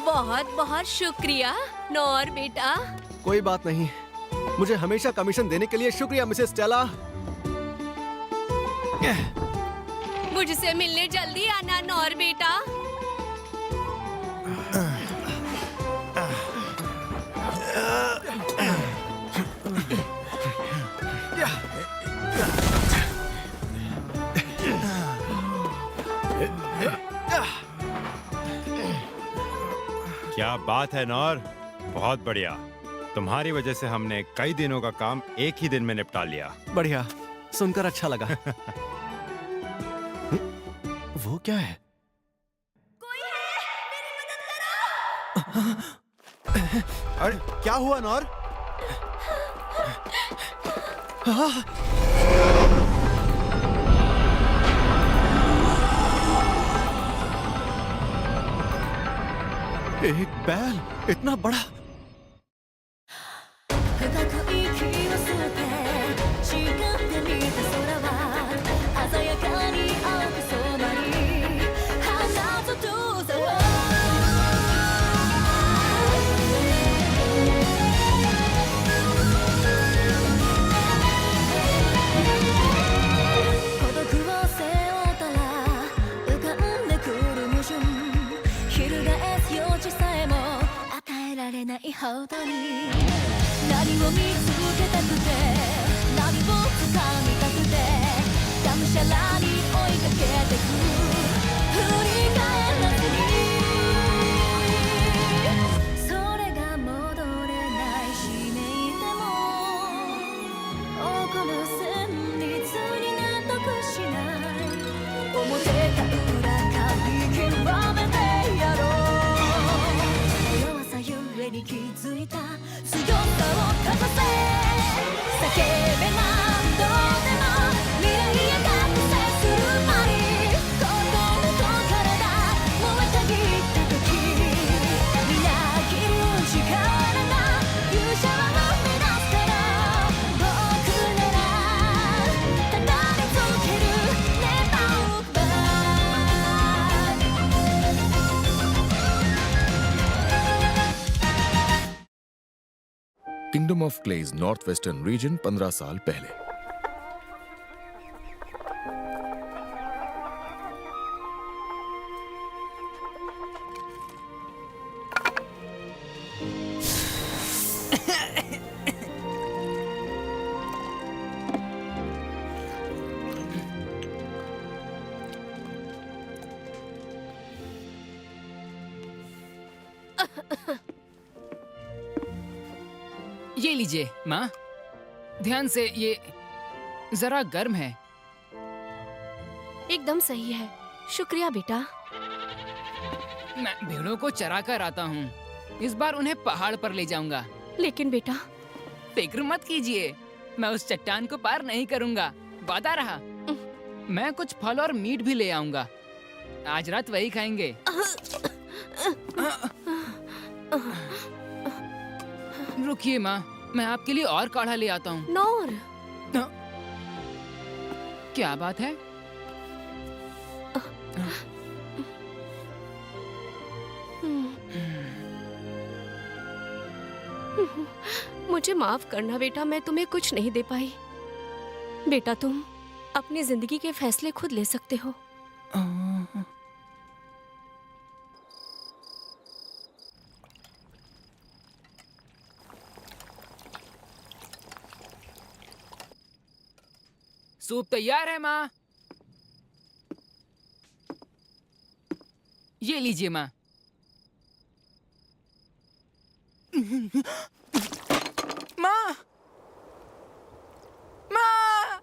बहुत बहुत शुक्रिया नौर बेटा। कोई बात नहीं, मुझे हमेशा कमीशन देने के लिए शुक्रिया मिसेस स्टेला। मुझसे मिलने जल्दी आना नौर बेटा। क्या बात है नौर, बहुत बढ़िया। तुम्हारी वजह से हमने कई दिनों का काम एक ही दिन में निपटा लिया। बढ़िया, सुनकर अच्छा लगा। वो क्या है? कोई है? मेरी मदद करो। अरे क्या हुआ नौर? एक बैल इतना बड़ा। Kingdom of clays north western region 15 साल पहले। ये लीजिए माँ, ध्यान से, ये जरा गर्म है। एकदम सही है, शुक्रिया बेटा। मैं भेड़ों को चरा कर आता हूँ, इस बार उन्हें पहाड़ पर ले जाऊंगा। लेकिन बेटा, फिक्र मत कीजिए, मैं उस चट्टान को पार नहीं करूंगा, वादा रहा। मैं कुछ फल और मीट भी ले आऊंगा, आज रात वही खाएंगे। रुकिए माँ, मैं आपके लिए और काढ़ा ले आता हूँ। नौर, क्या बात है? मुझे माफ करना बेटा, मैं तुम्हें कुछ नहीं दे पाई। बेटा, तुम अपनी जिंदगी के फैसले खुद ले सकते हो। सूप तैयार है माँ। ये लीजिए माँ। माँ, माँ।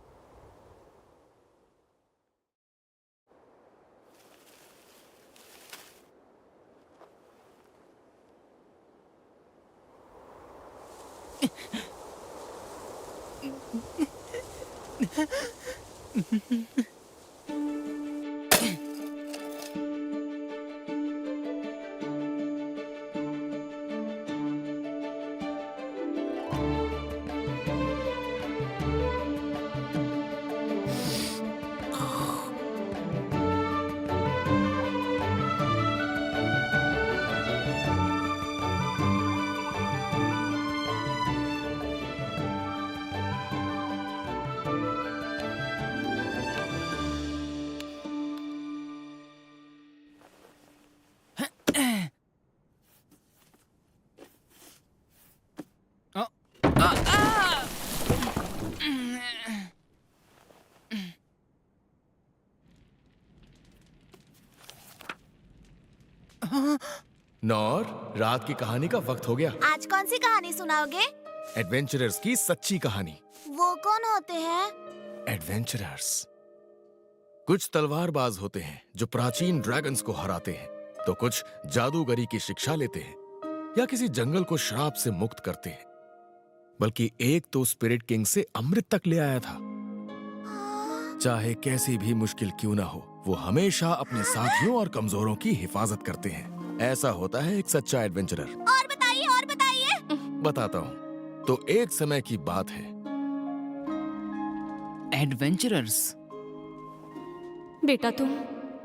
नौर, रात की कहानी का वक्त हो गया। आज कौन सी कहानी सुनाओगे? एडवेंचरर्स की सच्ची कहानी। वो कौन होते हैं? एडवेंचरर्स कुछ तलवारबाज होते हैं जो प्राचीन ड्रैगन्स को हराते हैं, तो कुछ जादूगरी की शिक्षा लेते हैं या किसी जंगल को श्राप से मुक्त करते हैं। बल्कि एक तो स्पिरिट किंग से अमृत तक ले आया था। चाहे कैसी भी मुश्किल क्यों ना हो, वो हमेशा अपने साथियों और कमजोरों की हिफाजत करते हैं। ऐसा होता है एक सच्चा एडवेंचरर। और बताइए, और बताइए। बताता हूँ। तो एक समय की बात है। एडवेंचरर्स। बेटा तुम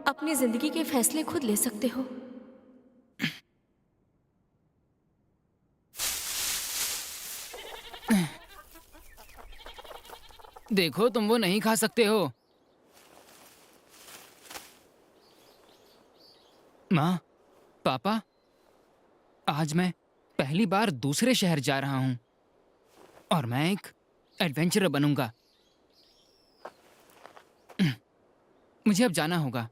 अपनी जिंदगी के फैसले खुद ले सकते हो। देखो, तुम वो नहीं खा सकते हो। माँ, पापा, आज मैं पहली बार दूसरे शहर जा रहा हूँ और मैं एक एडवेंचरर बनूंगा। मुझे अब जाना होगा।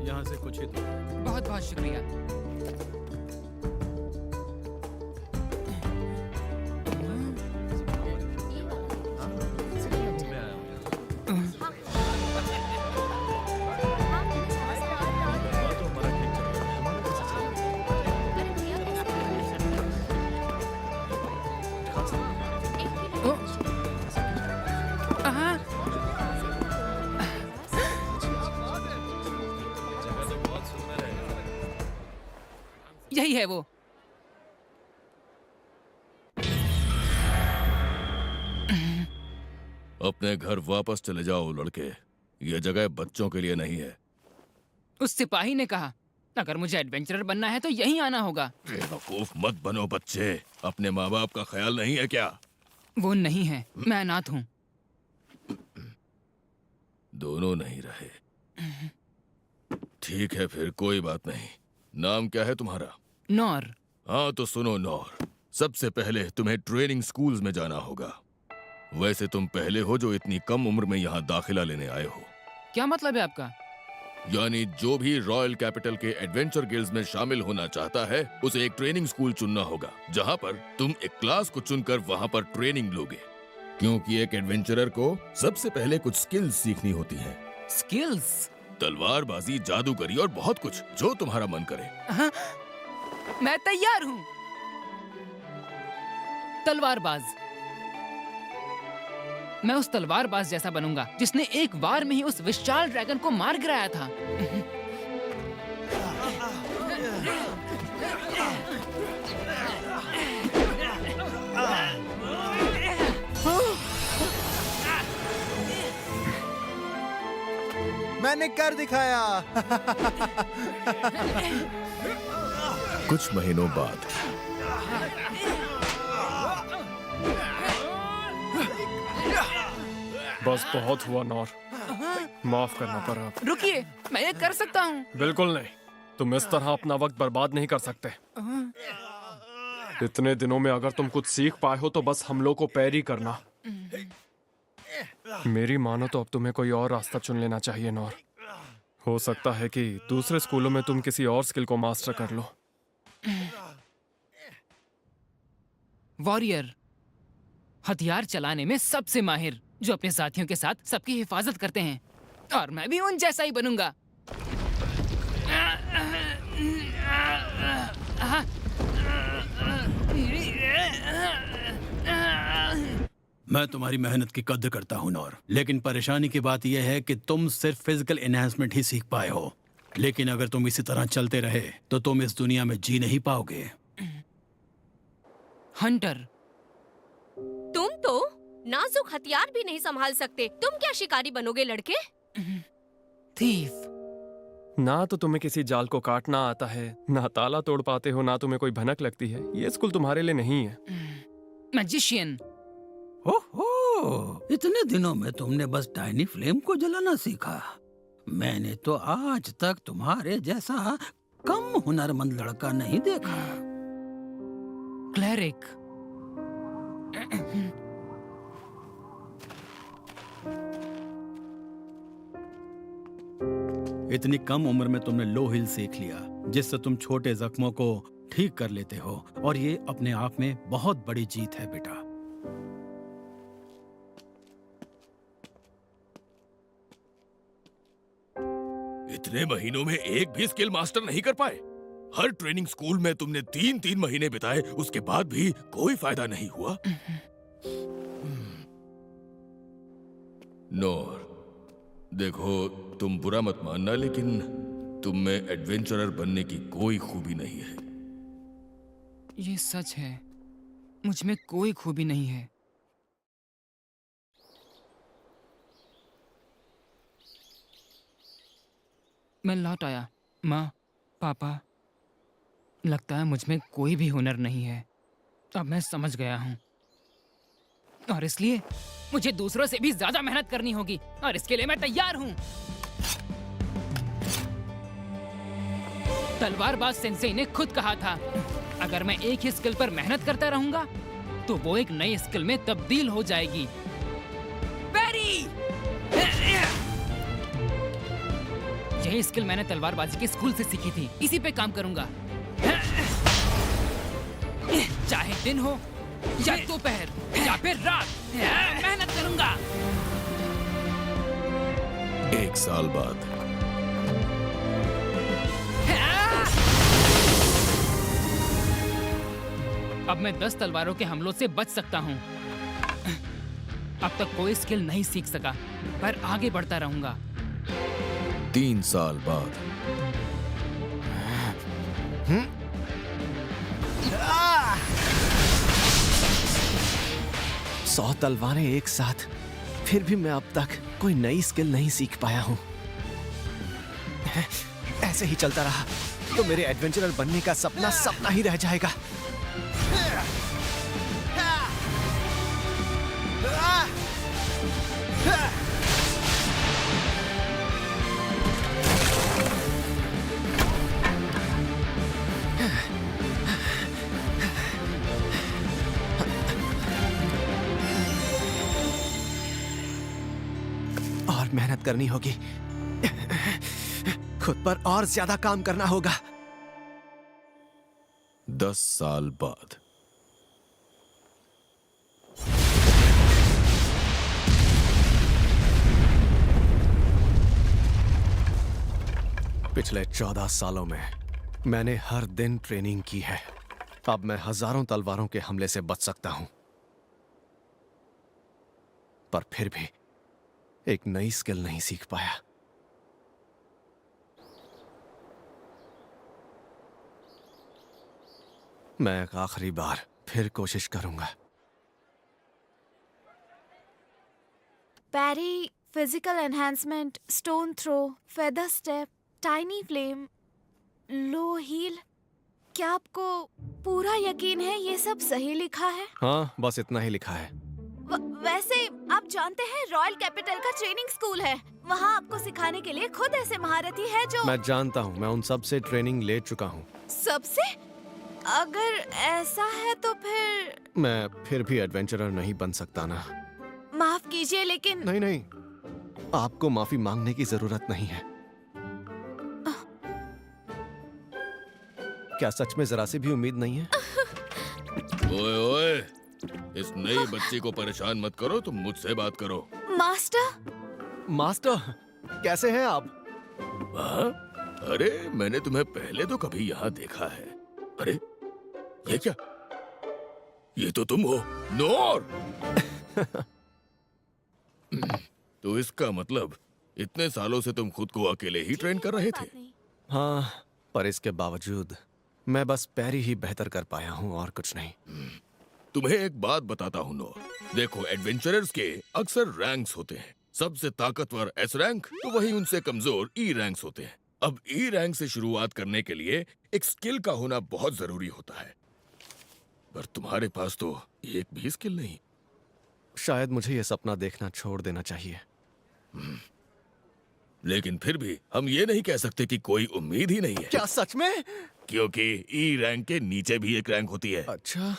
यहाँ से कुछ ही दूर है। बहुत बहुत शुक्रिया। यही है वो। अपने घर वापस चले जाओ लड़के, ये जगह बच्चों के लिए नहीं है। उस सिपाही ने कहा, अगर मुझे एडवेंचरर बनना है तो यहीं आना होगा। बेवकूफ मत बनो बच्चे, अपने माँ बाप का ख्याल नहीं है क्या? वो नहीं है, मैं अनाथ हूँ। दोनों नहीं रहे। ठीक है फिर, कोई बात नहीं। नाम क्या है तुम्हारा? नौर। हाँ तो सुनो नौर, सबसे पहले तुम्हें ट्रेनिंग स्कूल्स में जाना होगा। वैसे तुम पहले हो जो इतनी कम उम्र में यहाँ दाखिला लेने आए हो। क्या मतलब है आपका? यानी जो भी रॉयल कैपिटल के एडवेंचर गिल्ड्स में शामिल होना चाहता है, उसे एक ट्रेनिंग स्कूल चुनना होगा, जहाँ पर तुम एक क्लास को चुनकर वहाँ पर ट्रेनिंग लोगे। क्योंकि एक एडवेंचरर को सबसे पहले कुछ स्किल्स सीखनी होती हैं। स्किल्स? तलवारबाजी, जादूगरी और बहुत कुछ, जो तुम्हारा मन करे। हाँ, मैं तैयार हूँ। तलवारबाज। मैं उस तलवारबाज जैसा बनूंगा जिसने एक बार में ही उस विशाल ड्रैगन को मार गिराया था। मैंने कर दिखाया। कुछ महीनों बाद बस बहुत हुआ नौर, माफ करना पर अब। रुकिए, मैं ये कर सकता हूँ। बिल्कुल नहीं, तुम इस तरह अपना वक्त बर्बाद नहीं कर सकते। इतने दिनों में अगर तुम कुछ सीख पाए हो तो बस हमलों को पैर ही करना। मेरी मानो तो अब तुम्हें कोई और रास्ता चुन लेना चाहिए नौर। हो सकता है कि दूसरे स्कूलों में तुम किसी और स्किल को मास्टर कर लो। वॉरियर, हथियार चलाने में सबसे माहिर, जो अपने साथियों के साथ सबकी हिफाजत करते हैं। और मैं भी उन जैसा ही बनूंगा। मैं तुम्हारी मेहनत की कद्र करता हूँ नौर, लेकिन परेशानी की बात यह है कि तुम सिर्फ फिजिकल एनहांसमेंट ही सीख पाए हो। लेकिन अगर तुम इसी तरह चलते रहे तो तुम इस दुनिया में जी नहीं पाओगे। हंटर, तुम तो नाजुक हथियार भी नहीं संभाल सकते, तुम क्या शिकारी बनोगे लड़के? थीफ। ना तो तुम्हें किसी जाल को काटना आता है, ना ताला तोड़ पाते हो, ना तुम्हें कोई भनक लगती है। ये स्कूल तुम्हारे लिए नहीं है। मैजिशियन। ओहो, इतने दिनों में तुमने बस टाइनी फ्लेम को जलाना सीखा। मैंने तो आज तक तुम्हारे जैसा कम हुनरमंद लड़का नहीं देखा। क्लेरिक। इतनी कम उम्र में तुमने लो हिल सीख लिया, जिससे तुम छोटे जख्मों को ठीक कर लेते हो, और ये अपने आप में बहुत बड़ी जीत है बेटा। इतने महीनों में एक भी स्किल मास्टर नहीं कर पाए। हर ट्रेनिंग स्कूल में तुमने 3-3 महीने बिताए, उसके बाद भी कोई फायदा नहीं हुआ। नोर, देखो, तुम बुरा मत मानना, लेकिन तुम में एडवेंचरर बनने की कोई खूबी नहीं है। ये सच है, मुझ में कोई खूबी नहीं है। मैं लौट आया। माँ, पापा, लगता है मुझ में कोई भी हुनर नहीं है। अब मैं समझ गया हूँ, और इसलिए मुझे दूसरों से भी ज्यादा मेहनत करनी होगी, और इसके लिए मैं तैयार हूँ। तलवारबाज सेंसेई ने खुद कहा था, अगर मैं एक ही स्किल पर मेहनत करता रहूंगा तो वो एक नई स्किल में तब्दील हो जाएगी। बैरी! यही स्किल मैंने तलवारबाजी के स्कूल से सीखी थी, इसी पे काम करूंगा। चाहे दिन हो या दोपहर या फिर रात, मेहनत करूंगा। 1 साल बाद अब मैं 10 तलवारों के हमलों से बच सकता हूँ। अब तक कोई स्किल नहीं सीख सका, पर आगे बढ़ता रहूंगा। 3 साल बाद 100 तलवारें एक साथ, फिर भी मैं अब तक कोई नई स्किल नहीं सीख पाया हूँ। ऐसे ही चलता रहा तो मेरे एडवेंचरर बनने का सपना सपना ही रह जाएगा। और मेहनत करनी होगी, खुद पर और ज्यादा काम करना होगा। 10 साल बाद पिछले 14 सालों में मैंने हर दिन ट्रेनिंग की है। अब मैं हजारों तलवारों के हमले से बच सकता हूं, पर फिर भी एक नई स्किल नहीं सीख पाया। मैं एक आखिरी बार फिर कोशिश करूंगा। Parry, physical enhancement, stone throw, feather step, tiny flame, low heal. क्या आपको पूरा यकीन है ये सब सही लिखा है? हाँ, बस इतना ही लिखा है। वैसे आप जानते हैं रॉयल कैपिटल का ट्रेनिंग स्कूल है, वहाँ आपको सिखाने के लिए खुद ऐसे महारथी है जो। मैं जानता हूँ, मैं उन सब से ट्रेनिंग ले चुका हूँ। सबसे? अगर ऐसा है तो फिर मैं फिर भी एडवेंचरर नहीं बन सकता ना। माफ कीजिए, लेकिन नहीं नहीं, आपको माफी मांगने की जरूरत नहीं है। क्या सच में जरा सी भी उम्मीद नहीं है? ओए ओए, इस नई बच्ची को परेशान मत करो, तुम मुझसे बात करो। मास्टर। मास्टर, कैसे हैं आप? हाँ? अरे, मैंने तुम्हें पहले तो कभी यहाँ देखा है। अरे, ये क्या? ये तो तुम हो, नोर। तो इसका मतलब इतने सालों से तुम खुद को अकेले ही ट्रेन कर रहे थे? हाँ, पर इसके बावजूद मैं बस पैरी ही बेहतर कर पाया हूँ और कुछ नहीं। तुम्हें एक बात बताता हूँ नोर, देखो एडवेंचरर्स के अक्सर रैंक्स होते हैं। सबसे ताकतवर एस रैंक तो वही उनसे कमजोर ई रैंक्स होते हैं। अब ई रैंक से शुरुआत करने के लिए एक स्किल का होना बहुत जरूरी होता है, पर तुम्हारे पास तो एक भी स्किल नहीं। शायद मुझे ये सपना देखना छोड़ देना चाहिए। लेकिन फिर भी हम ये नहीं कह सकते कि कोई उम्मीद ही नहीं है। क्या सच में? क्योंकि ई रैंक के नीचे भी एक रैंक होती है। अच्छा,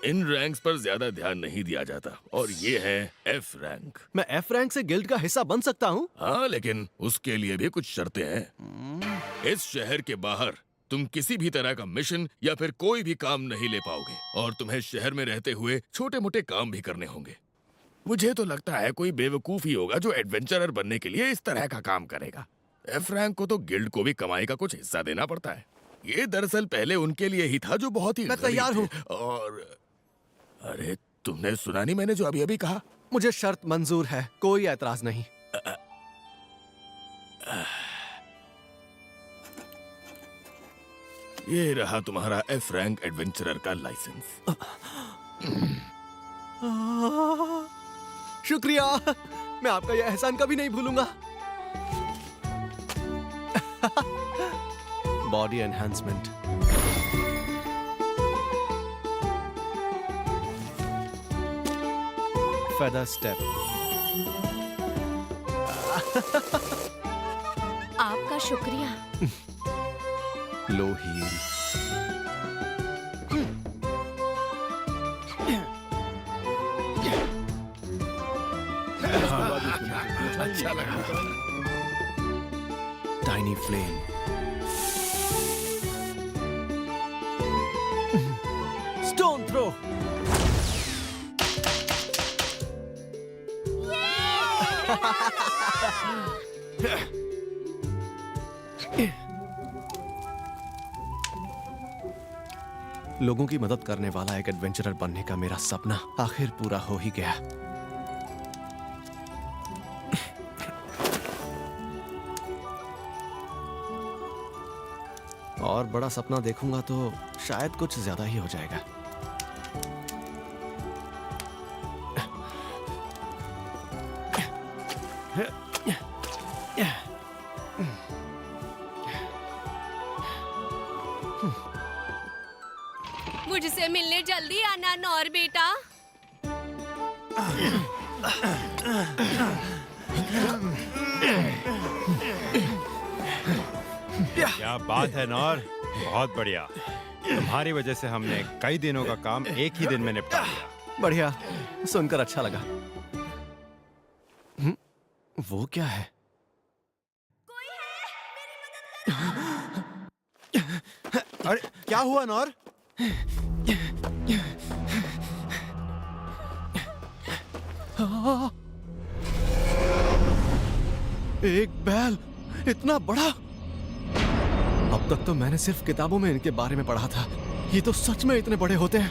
इन रैंक्स पर ज्यादा ध्यान नहीं दिया जाता, और ये है एफ रैंक। मैं एफ रैंक से गिल्ड का हिस्सा बन सकता हूँ? हाँ, लेकिन उसके लिए भी कुछ शर्तें हैं। इस शहर के बाहर तुम किसी भी तरह का मिशन या फिर कोई भी काम नहीं ले पाओगे, और तुम्हें शहर में रहते हुए छोटे मोटे काम भी करने होंगे। मुझे तो लगता है कोई बेवकूफ ही होगा जो एडवेंचरर बनने के लिए इस तरह का काम करेगा। एफ रैंक को तो गिल्ड को भी कमाई का कुछ हिस्सा देना पड़ता है। ये दरअसल पहले उनके लिए ही था जो बहुत ही मैं तैयार हूँ। और अरे, तुमने सुना नहीं मैंने जो अभी अभी कहा? मुझे शर्त मंजूर है, कोई ऐतराज नहीं। ये रहा तुम्हारा एफ रैंक एडवेंचरर का लाइसेंस। शुक्रिया, मैं आपका यह एहसान कभी नहीं भूलूंगा। Body enhancement, feather step. आपका शुक्रिया। लो हील, अच्छा लगा। टाइनी फ्लेम, स्टोन थ्रो, लोगों की मदद करने वाला एक एडवेंचरर बनने का मेरा सपना आखिर पूरा हो ही गया। और बड़ा सपना देखूंगा तो शायद कुछ ज्यादा ही हो जाएगा। मुझसे मिलने जल्दी आना नौर बेटा। क्या बात है नौर, बहुत बढ़िया। तुम्हारी वजह से हमने कई दिनों का काम एक ही दिन में निपटा लिया। बढ़िया, सुनकर अच्छा लगा। वो क्या है? अरे क्या हुआ नौर? एक बैल इतना बड़ा! अब तक तो मैंने सिर्फ किताबों में इनके बारे में पढ़ा था, ये तो सच में इतने बड़े होते हैं।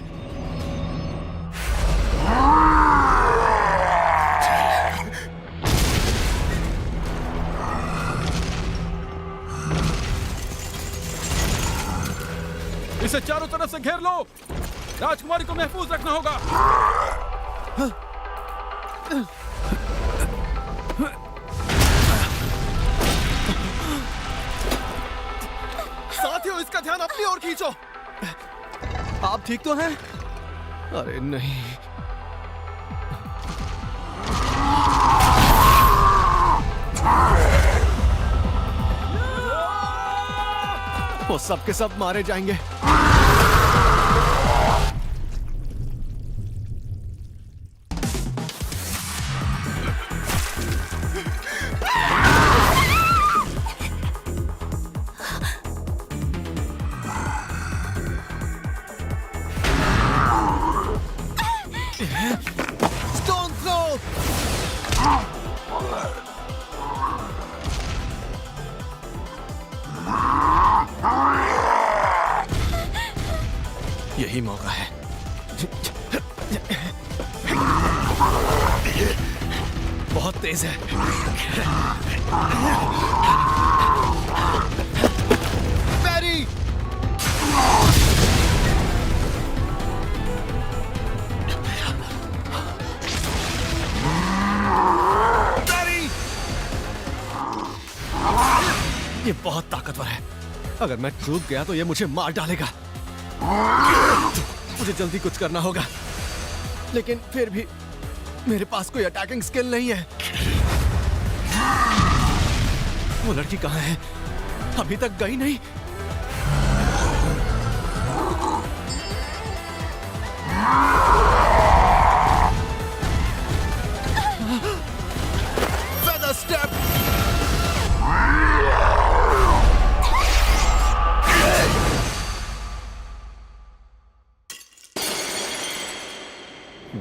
इसे चारों तरफ से घेर लो। राजकुमारी को महफूज रखना होगा। साथियों, इसका ध्यान अपनी ओर खींचो। आप ठीक तो हैं? अरे नहीं। वो सब के सब मारे जाएंगे। Stone throw! बहुत तेज है। बैरी! बैरी! ये बहुत ताकतवर है। अगर मैं चूक गया तो ये मुझे मार डालेगा। मुझे जल्दी कुछ करना होगा, लेकिन फिर भी मेरे पास कोई अटैकिंग स्किल नहीं है। वो लड़की कहाँ है? अभी तक गई नहीं। Feather step!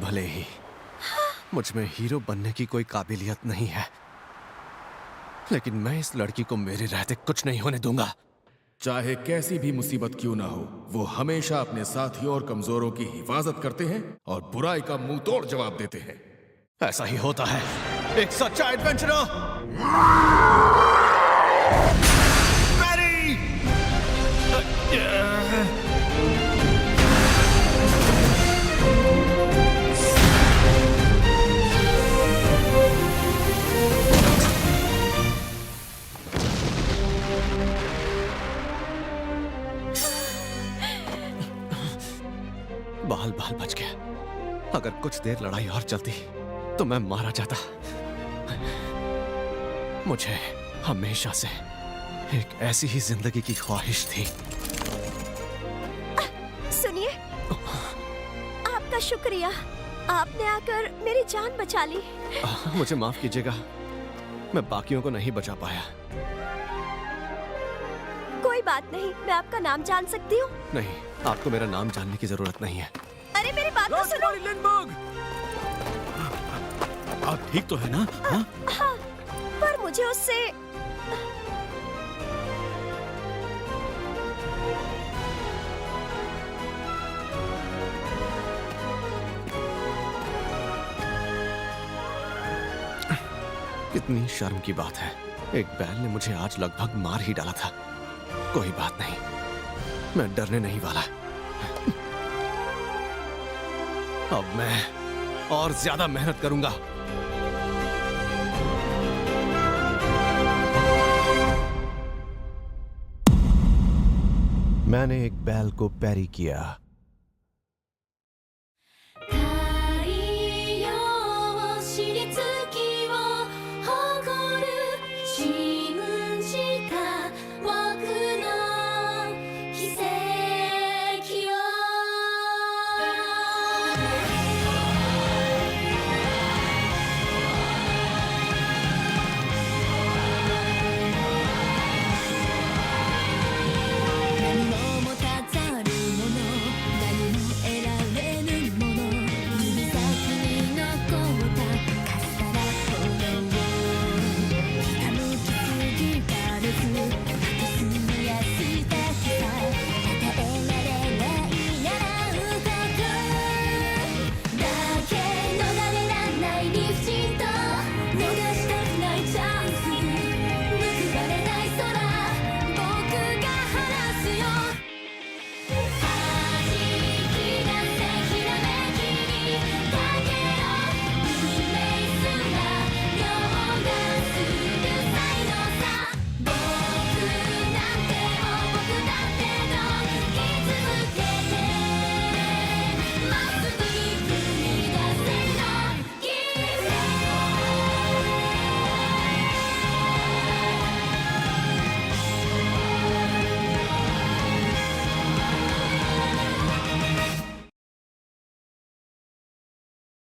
भले ही मुझ में हीरो बनने की कोई काबिलियत नहीं है, लेकिन मैं इस लड़की को मेरे रहते कुछ नहीं होने दूंगा। चाहे कैसी भी मुसीबत क्यों ना हो, वो हमेशा अपने साथियों और कमजोरों की हिफाजत करते हैं और बुराई का मुंह तोड़ जवाब देते हैं। ऐसा ही होता है एक सच्चा एडवेंचरर। बाल बाल बच गया। अगर कुछ देर लड़ाई और चलती तो मैं मारा जाता। मुझे हमेशा से एक ऐसी ही जिंदगी की ख्वाहिश थी। सुनिए, आपका शुक्रिया, आपने आकर मेरी जान बचा ली। मुझे माफ कीजिएगा, मैं बाकियों को नहीं बचा पाया। कोई बात नहीं, मैं आपका नाम जान सकती हूँ? नहीं, आपको मेरा नाम जानने की जरूरत नहीं है। अरे मेरी बात तो सुनो। आप ठीक तो है ना? हाँ? हाँ, पर मुझे उससे कितनी शर्म की बात है। एक बैल ने मुझे आज लगभग मार ही डाला था। कोई बात नहीं, मैं डरने नहीं वाला। अब मैं और ज्यादा मेहनत करूंगा। मैंने एक बैल को पैरी किया